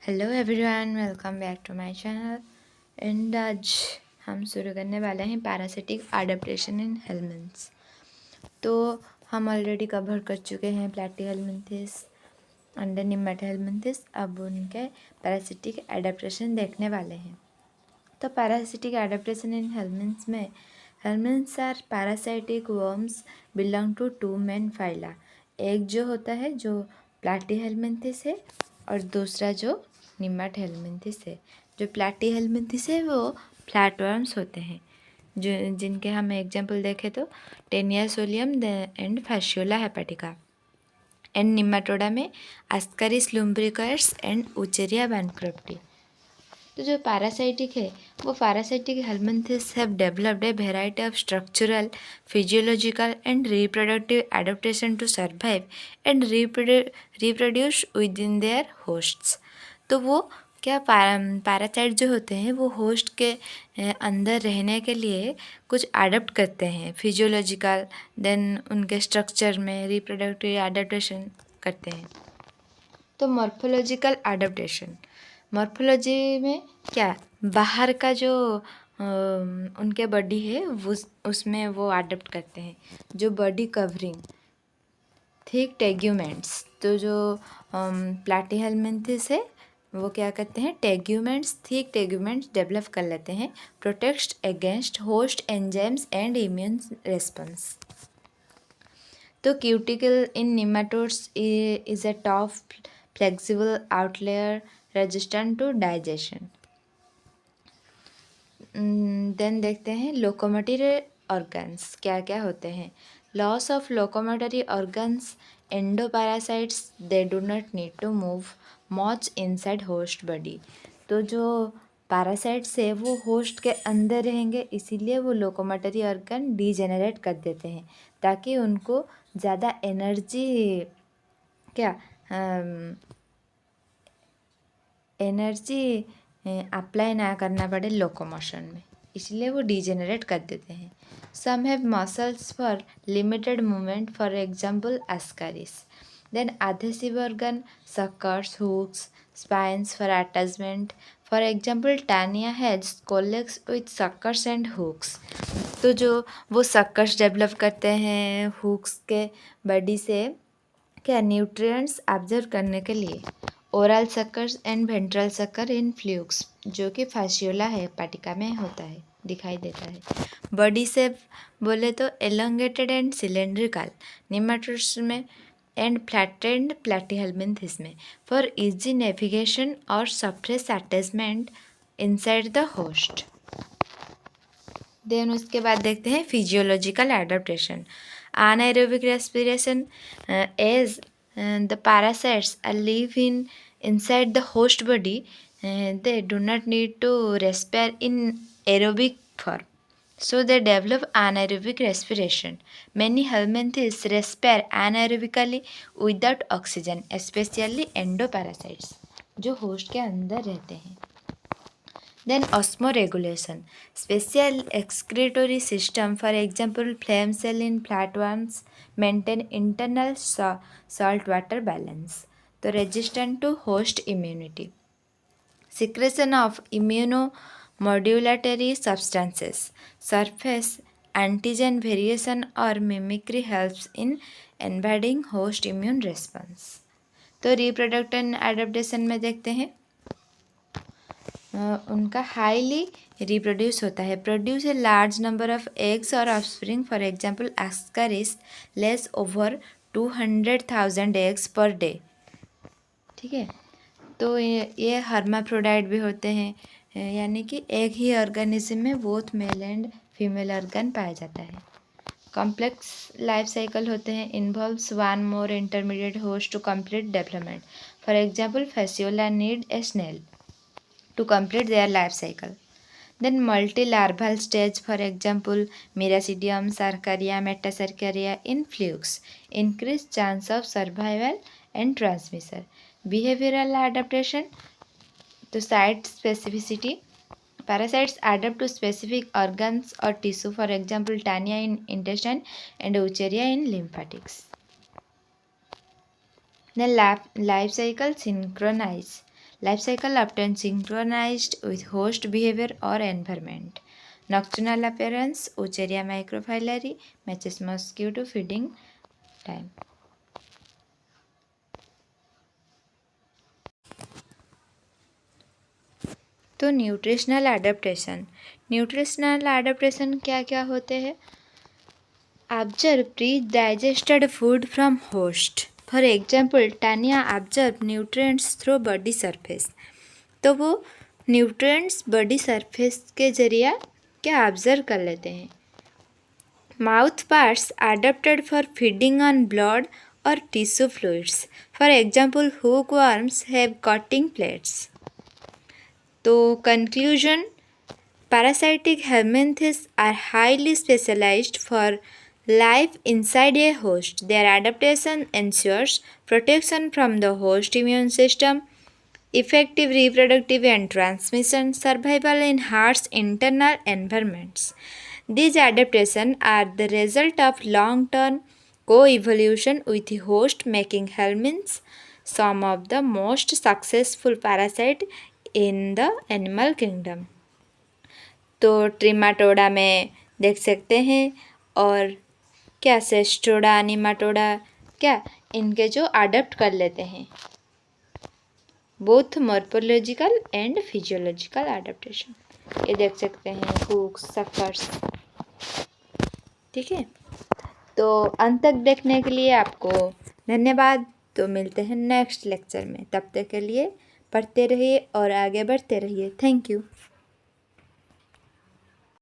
Hello everyone, welcome back to my channel. And आज हम शुरू करने वाले हैं पैरासिटिक एडाप्टेशन इन हेलमिंथ्स। तो हम ऑलरेडी कवर कर चुके हैं प्लैटीहेलमिंथेस, अंडर निमेटोहेलमिंथेस। अब उनके पैरासिटिक एडाप्टेशन देखने वाले हैं। तो पैरासिटिक एडाप्टेशन इन हेलमिंथ्स में helminths are parasitic worms belong to two main phyla. एक जो होता है जो प्लैटीहेलमिंथेस है और दूसरा जो निमेटोहेलमिंथेस है। जो प्लैटीहेलमिंथेस है वो फ्लैटवर्म्स होते हैं, जो जिनके हम एग्जांपल देखें तो Taenia solium and Fasciola hepatica. And nematoda में Ascaris lumbricus and Wuchereria bancrofti. तो जो पैरासाइटिक है वो parasitic helminthes have developed a variety of structural, physiological and reproductive adaptation to survive and reproduce within their hosts. तो वो क्या parasite जो होते हैं वो होस्ट के अंदर रहने के लिए कुछ अडप्ट करते हैं, फिजियोलॉजिकल, देन उनके स्ट्रक्चर में रिप्रोडक्टिव एडाप्टेशन करते हैं। तो मॉर्फोलॉजिकल एडाप्टेशन, मॉर्फोलॉजी में क्या बाहर का जो उनके बॉडी है उसमें वो अडप्ट करते हैं। जो बॉडी कवरिंग, थिक टेग्यूमेंट्स, तो जो प्लैटीहेलमिंथेस है वो क्या करते हैं, टेग्यूमेंट्स, थिक टेग्यूमेंट्स डेवलप कर लेते हैं, protect against host enzymes and immune response. तो cuticle in nematodes is a tough flexible outer layer resistant to digestion. Then देखते हैं लोकोमोटरी ऑर्गन्स क्या क्या होते हैं। Loss of locomotory organs, endoparasites, they do not need to move much inside host body. तो जो parasites है वो होस्ट के अंदर रहेंगे, इसीलिए वो लोकोमोटरी ऑर्गन डीजेनरेट कर देते हैं ताकि उनको ज़्यादा एनर्जी क्या एनर्जी अप्लाई ना करना पड़े लोकोमोशन में, इसलिए वो डिजेनरेट कर देते हैं। Some have muscles for limited movement, for example Ascaris. Then adhesive organ, suckers, hooks, spines for attachment, for example Tania has colleagues with suckers and hooks। तो जो वो suckers डेवलप करते हैं hooks के बॉडी से क्या न्यूट्रिएंट्स ऑब्जर्व करने के लिए। Oral suckers and ventral sucker in flukes, जो कि फैसियोला है हेपेटिका में होता है, दिखाई देता है। बॉडी शेप बोले तो एलोंगेटेड एंड सिलेंड्रिकल निमेटोड्स में एंड फ्लैटेंड प्लैटीहेलमिंथेस में, फॉर इजी नेविगेशन और surface attachment inside the host. Then उसके बाद देखते हैं physiological adaptation. anaerobic respiration, as the parasites live inside the host body, they do not need to respire in aerobic form, so they develop anaerobic respiration. Many helminthes respire anaerobically without oxygen, especially endoparasites जो host के अंदर रहते हैं। Then osmoregulation, special excretory system, for example flame cell in flatworms, maintain internal salt water balance. तो resistant to host immunity. Secretion of immunomodulatory substances, surface antigen variation or mimicry helps in invading host immune response. तो reproductive adaptation में देखते हैं उनका highly reproduce होता है, produce a large number of eggs और offspring. For example Ascaris lays over 200,000 eggs per day. ठीक है, तो ये हर्माफ्रोडाइट भी होते हैं, यानी कि एक ही ऑर्गेनिज्म में both male and female organ पाया जाता है। कॉम्प्लेक्स लाइफ साइकिल होते हैं, involves one more intermediate host to complete development. For example Fasciola need a snail to complete their life cycle. Then multilarval stage, for example Miracidium, Sarcaria, Metasarcaria in flukes, increase chance of survival and transmission. Behavioral adaptation, to site specificity, parasites adapt to specific organs or tissue, for example Tania in intestine and Wucheria in lymphatics. Then life cycle synchronize, Life cycle often synchronized with host behavior or environment. Nocturnal appearance, Wucheria microphyllary, matches mosquito feeding time. तो nutritional adaptation क्या क्या होते हैं? Observe pre digested food from host. For example Tania observe nutrients through body surface. तो वो nutrients body surface के जरिए क्या ऑब्जर्व कर लेते हैं. Mouth parts adapted for feeding on blood और tissue fluids. For example hookworms have cutting plates. तो conclusion, parasitic helminthes are highly specialized for life inside a host. Their adaptation ensures protection from the host immune system, effective reproductive and transmission, survival in harsh internal environments. These adaptations are the result of long-term co-evolution with the host, making helminths some of the most successful parasites in the animal kingdom. तो ट्रिमाटोडा में देख सकते हैं और क्या Cestoda निमाटोडा क्या इनके जो अडॉप्ट कर लेते हैं both morphological and physiological adaptation. ये देख सकते हैं हुक्स सक्कर्स. ठीक है, तो अंत तक देखने के लिए आपको धन्यवाद. तो मिलते हैं नेक्स्ट लेक्चर में. तब तक के लिए पढ़ते रहिए और आगे बढ़ते रहिए. Thank you.